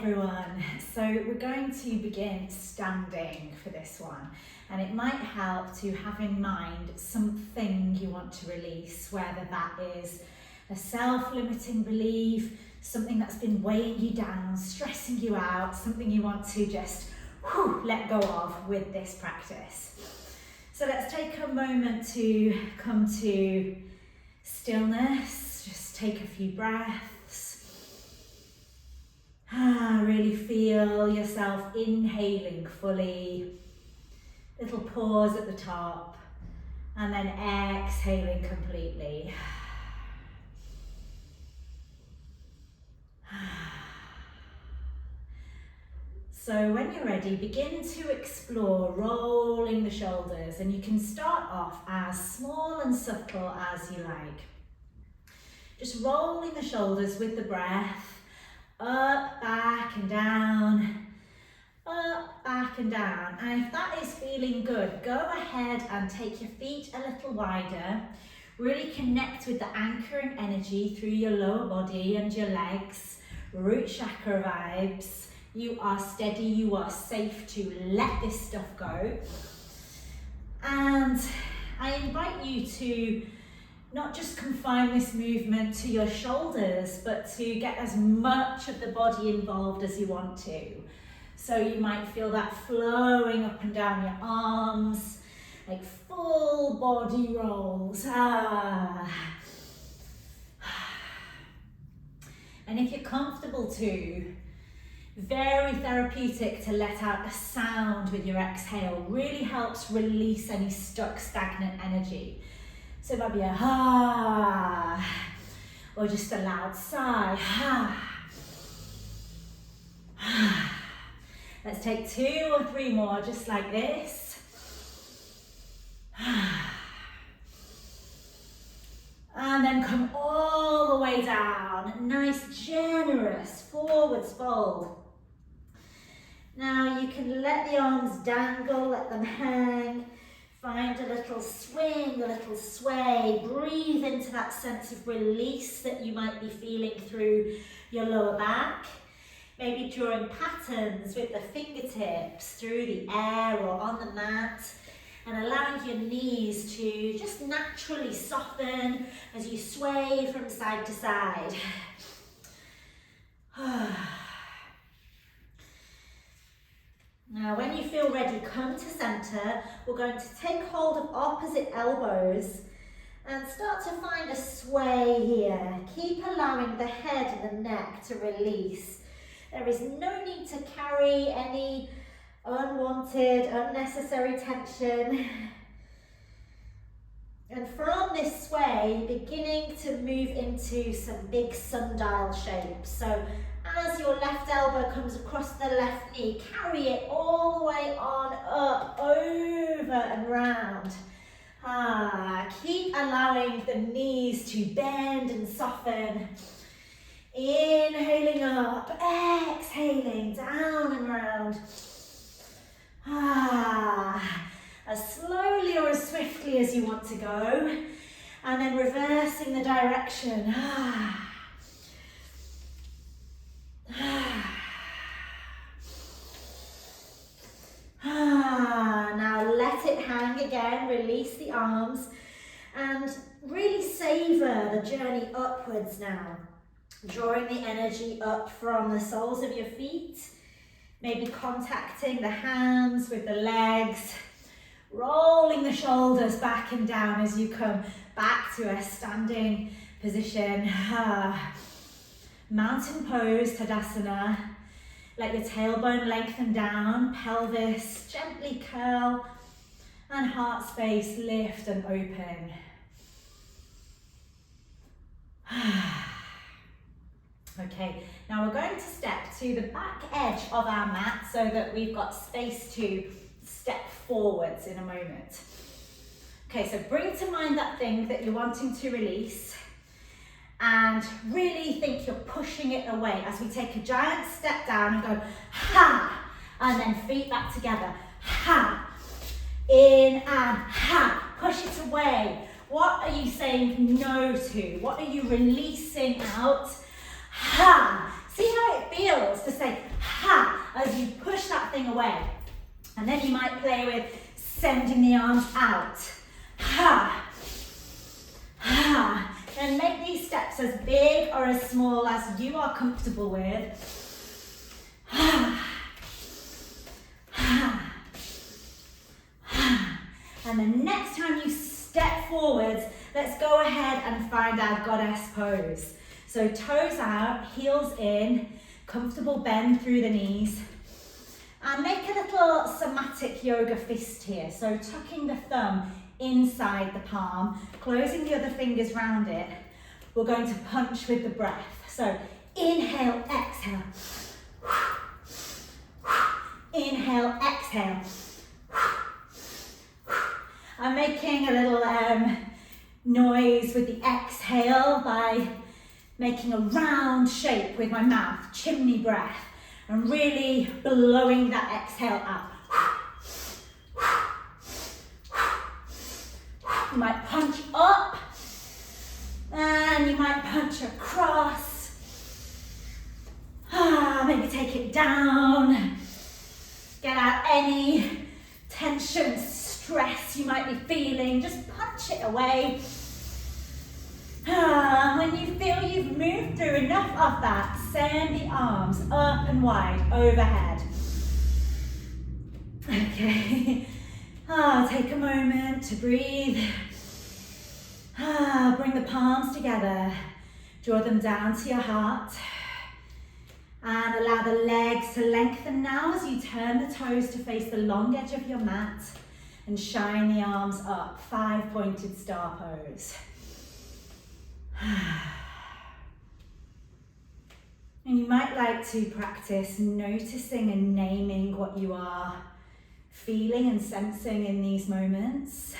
everyone. So we're going to begin standing for this one, and it might help to have in mind something you want to release, whether that is a self-limiting belief, something that's been weighing you down, stressing you out, something you want to just let go of with this practice. So let's take a moment to come to stillness. Just take a few breaths. Really feel yourself inhaling fully. Little pause at the top, and then exhaling completely. So when you're ready, begin to explore rolling the shoulders, and you can start off as small and subtle as you like. Just rolling the shoulders with the breath, up, back and down, up, back and down. And if that is feeling good, go ahead and take your feet a little wider. Really connect with the anchoring energy through your lower body and your legs, root chakra vibes. You are steady, you are safe to let this stuff go. And I invite you to not just confine this movement to your shoulders, but to get as much of the body involved as you want to. So you might feel that flowing up and down your arms, like full body rolls. And if you're comfortable to, very therapeutic to let out a sound with your exhale. Really helps release any stuck, stagnant energy. So it might be a ha, or just a loud sigh. Let's take 2 or 3 more, just like this. And then come all the way down. Nice, generous forwards fold. Now you can let the arms dangle, let them hang. Find a little swing, a little sway. Breathe into that sense of release that you might be feeling through your lower back. Maybe drawing patterns with the fingertips through the air or on the mat, and allowing your knees to just naturally soften as you sway from side to side. Now, when you feel ready, come to center. We're going to take hold of opposite elbows and start to find a sway here. Keep allowing the head and the neck to release. There is no need to carry any unwanted, unnecessary tension. And from this sway, beginning to move into some big sundial shapes. So as your left elbow comes across the left knee, carry it all the way on up, over and round. Keep allowing the knees to bend and soften. Inhaling up, exhaling down and round. As slowly or as swiftly as you want to go. And then reversing the direction. Now let it hang again, release the arms and really savor the journey upwards now. Drawing the energy up from the soles of your feet, maybe contacting the hands with the legs, rolling the shoulders back and down as you come back to a standing position. Mountain pose, Tadasana. Let your tailbone lengthen down, pelvis gently curl, and heart space lift and open. Okay, now we're going to step to the back edge of our mat so that we've got space to step forwards in a moment. Okay, so bring to mind that thing that you're wanting to release. And really think you're pushing it away as we take a giant step down and go, ha, and then feet back together, ha, in and ha, push it away. What are you saying no to? What are you releasing out? Ha, see how it feels to say, ha, as you push that thing away. And then you might play with sending the arms out. Ha, ha. And make these steps as big or as small as you are comfortable with. Ha, ha, ha. And the next time you step forwards, let's go ahead and find our goddess pose. So toes out, heels in, comfortable bend through the knees. And make a little somatic yoga fist here. So tucking the thumb inside the palm, closing the other fingers round it. We're going to punch with the breath. So inhale, exhale. Inhale, exhale. I'm making a little noise with the exhale by making a round shape with my mouth, chimney breath, and really blowing that exhale out. You might punch up, and you might punch across. Maybe take it down. Get out any tension, stress you might be feeling. Just punch it away. When you feel you've moved through enough of that, send the arms up and wide overhead. Okay. Take a moment to breathe. Bring the palms together. Draw them down to your heart. And allow the legs to lengthen now as you turn the toes to face the long edge of your mat. And shine the arms up, 5-pointed star pose. And you might like to practice noticing and naming what you are feeling and sensing in these moments.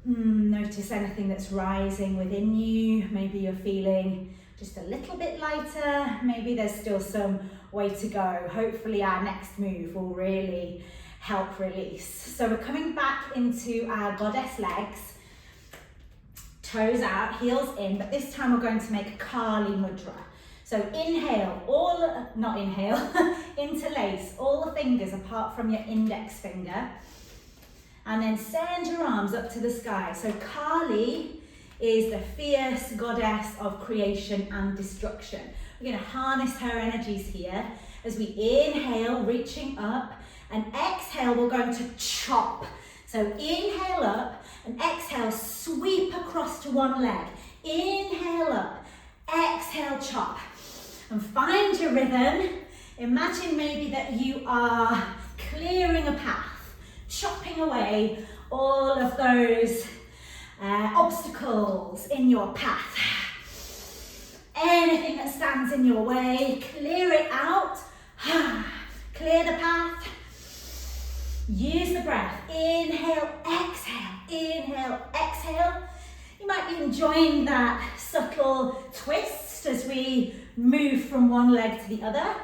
Notice anything that's rising within you. Maybe you're feeling just a little bit lighter. Maybe there's still some way to go. Hopefully our next move will really help release. So we're coming back into our goddess legs. Toes out, heels in, but this time we're going to make a Kali mudra. So inhale, interlace all the fingers apart from your index finger. And then send your arms up to the sky. So Kali is the fierce goddess of creation and destruction. We're going to harness her energies here as we inhale, reaching up, and exhale, we're going to chop. So inhale up, and exhale, sweep across to one leg. Inhale up, exhale, chop. And find your rhythm. Imagine maybe that you are clearing a path, chopping away all of those obstacles in your path. Anything that stands in your way, clear it out. Clear the path. Use the breath. Inhale, exhale. Inhale, exhale. You might be enjoying that subtle twist as we move from one leg to the other.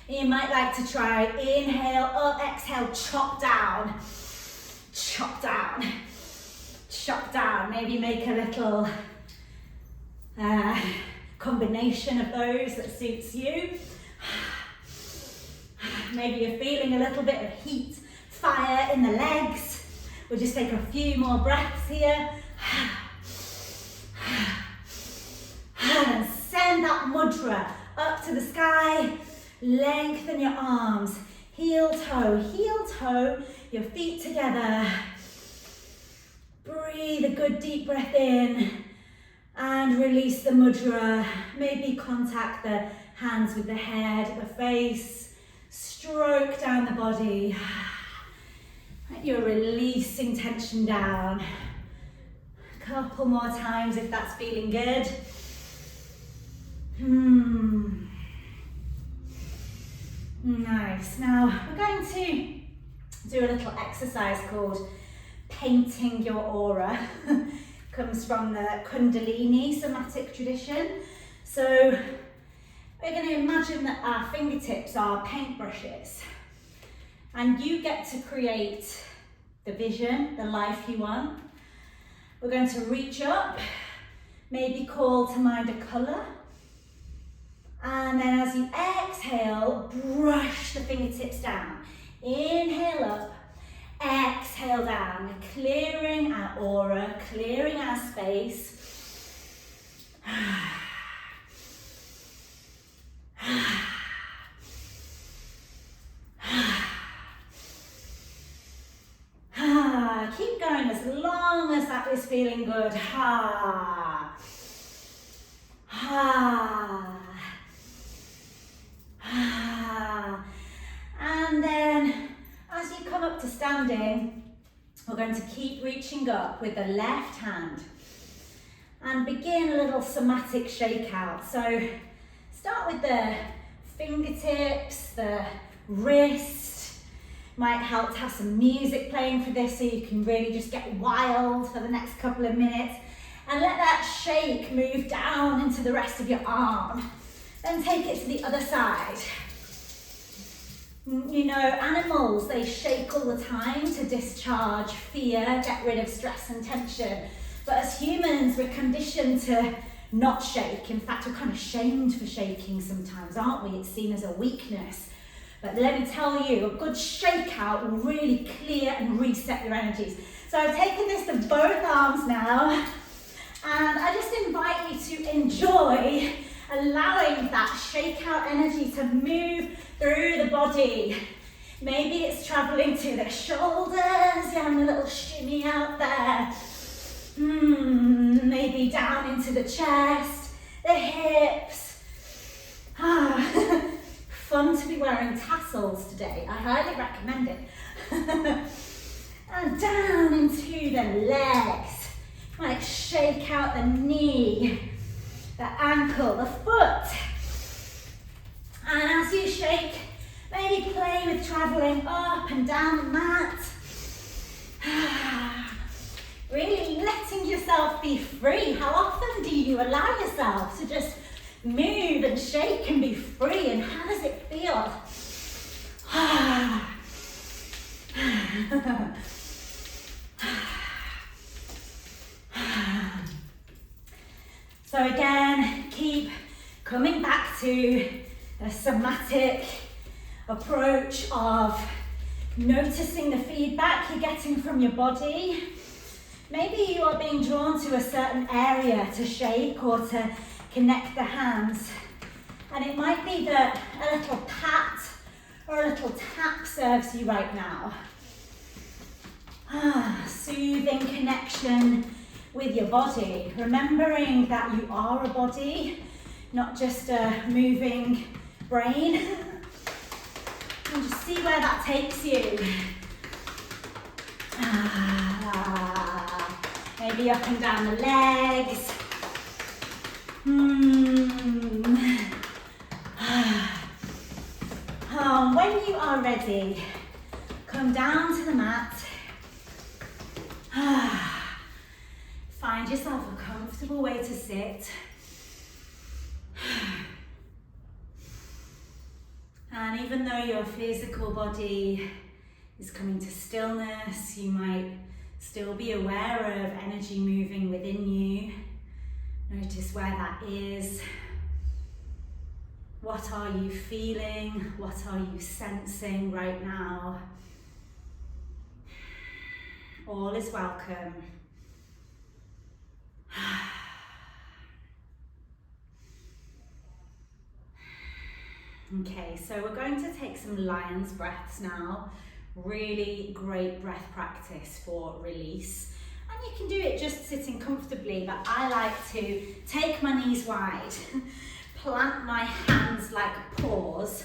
You might like to try inhale, up, exhale, chop down. Chop down. Chop down. Maybe make a little combination of those that suits you. Maybe you're feeling a little bit of heat, fire in the legs. We'll just take a few more breaths here. And send that mudra up to the sky. Lengthen your arms. Heel toe, your feet together. Breathe a good deep breath in and release the mudra. Maybe contact the hands with the head, the face. Stroke down the body. You're releasing tension down. A couple more times if that's feeling good. Nice. Now we're going to do a little exercise called painting your aura. Comes from the Kundalini somatic tradition. So we're going to imagine that our fingertips are paintbrushes, and you get to create the vision, the life you want. We're going to reach up, maybe call to mind a colour, And then as you exhale, brush the fingertips down. Inhale up, exhale down, clearing our aura, clearing our space. Keep going as long as that is feeling good. And then as you come up to standing, we're going to keep reaching up with the left hand and begin a little somatic shakeout. So start with the fingertips, the wrist. Might help to have some music playing for this so you can really just get wild for the next couple of minutes. And let that shake move down into the rest of your arm. Then take it to the other side. You know, animals, they shake all the time to discharge fear, get rid of stress and tension. But as humans, we're conditioned to not shake. In fact, we're kind of shamed for shaking sometimes, aren't we? It's seen as a weakness. But let me tell you, a good shakeout will really clear and reset your energies. So I've taken this to both arms now, and I just invite you to enjoy allowing that shakeout energy to move through the body. Maybe it's traveling to the shoulders, you're having a little shimmy out there. Maybe down into the chest, the hips. Fun to be wearing tassels today. I highly recommend it. And down into the legs. Might shake out the knee, the ankle, the foot. And as you shake, maybe play with traveling up and down the mat. Really letting yourself be free. How often do you allow yourself to just move and shake and be free, and how does it feel? So again, keep coming back to a somatic approach of noticing the feedback you're getting from your body. Maybe you are being drawn to a certain area to shake or to connect the hands. And it might be that a little pat or a little tap serves you right now. Soothing connection with your body. Remembering that you are a body, not just a moving brain. And just see where that takes you. Maybe up and down the legs. When you are ready, come down to the mat. Find yourself a comfortable way to sit. And even though your physical body is coming to stillness, you might still be aware of energy moving within you. Notice where that is. What are you feeling? What are you sensing right now? All is welcome. Okay, so we're going to take some lion's breaths now. Really great breath practice for release. And you can do it just sitting comfortably, but I like to take my knees wide, plant my hands like paws,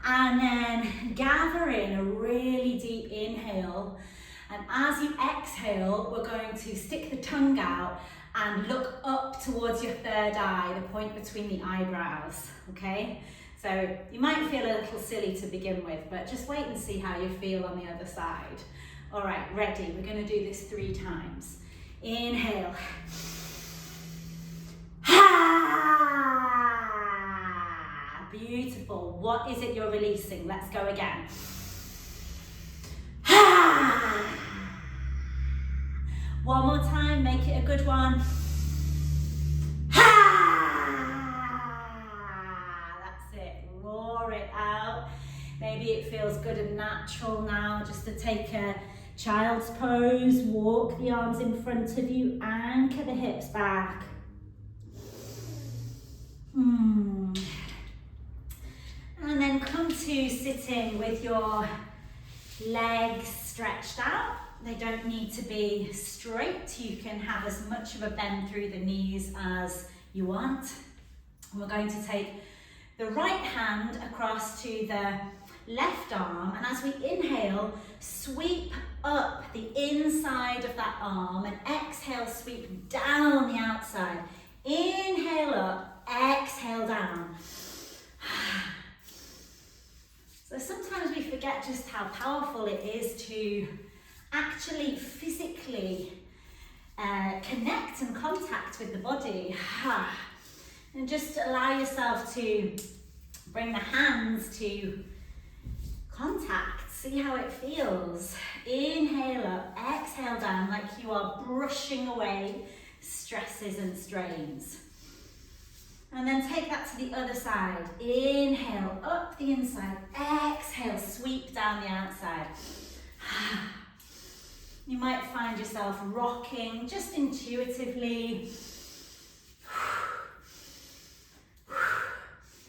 and then gather in a really deep inhale. And as you exhale, we're going to stick the tongue out and look up towards your third eye, the point between the eyebrows, okay? So you might feel a little silly to begin with, but just wait and see how you feel on the other side. All right, ready? We're going to do this 3 times. Inhale. Beautiful. What is it you're releasing? Let's go again. One more time, make it a good one. feels good and natural now, just to take a child's pose, walk the arms in front of you, anchor the hips back. And then come to sitting with your legs stretched out. They don't need to be straight. You can have as much of a bend through the knees as you want. We're going to take the right hand across to the left arm, and as we inhale, sweep up the inside of that arm, and exhale, sweep down the outside. Inhale up, exhale down. So sometimes we forget just how powerful it is to actually physically connect and contact with the body. And just allow yourself to bring the hands to contact. See how it feels. Inhale up, exhale down, like you are brushing away stresses and strains. And then take that to the other side. Inhale up the inside, exhale, sweep down the outside. You might find yourself rocking just intuitively.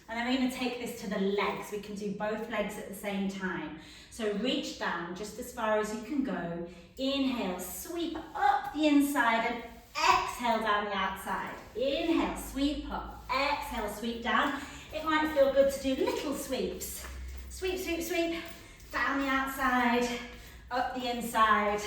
And then we're going to take this to the legs. We can do both legs at the same time. So reach down just as far as you can go. Inhale, sweep up the inside, and exhale down the outside. Inhale, sweep up, exhale, sweep down. It might feel good to do little sweeps. Sweep, sweep, sweep, down the outside, up the inside.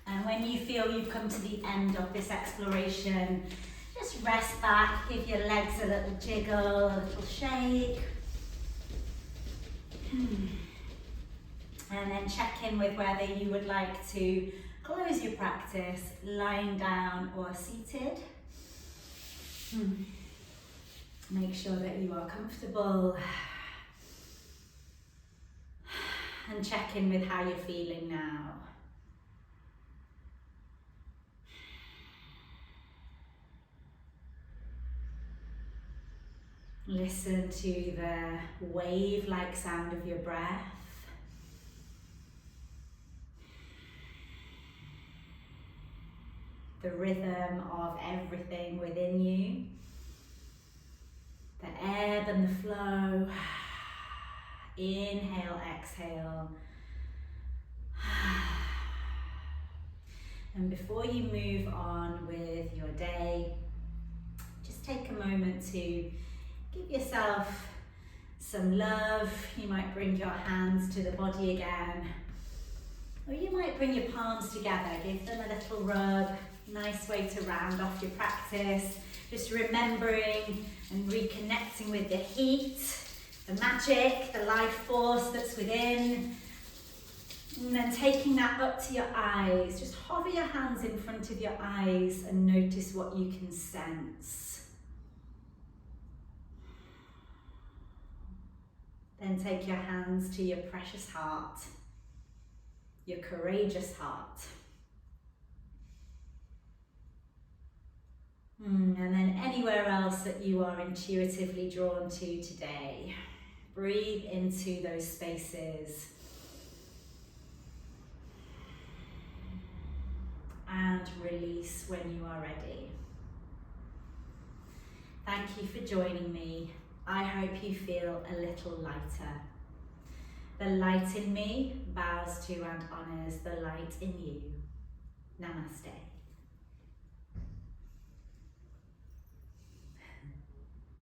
And when you feel you've come to the end of this exploration, just rest back, give your legs a little jiggle, a little shake. And then check in with whether you would like to close your practice lying down or seated. Make sure that you are comfortable. And check in with how you're feeling now. Listen to the wave-like sound of your breath. The rhythm of everything within you. The ebb and the flow. Inhale, exhale. And before you move on with your day, just take a moment to give yourself some love. You might bring your hands to the body again. Or you might bring your palms together, give them a little rub. Nice way to round off your practice. Just remembering and reconnecting with the heat, the magic, the life force that's within. And then taking that up to your eyes. Just hover your hands in front of your eyes and notice what you can sense. Then take your hands to your precious heart, your courageous heart. And then anywhere else that you are intuitively drawn to today, breathe into those spaces and release when you are ready. Thank you for joining me. I hope you feel a little lighter. The light in me bows to and honors the light in you. Namaste.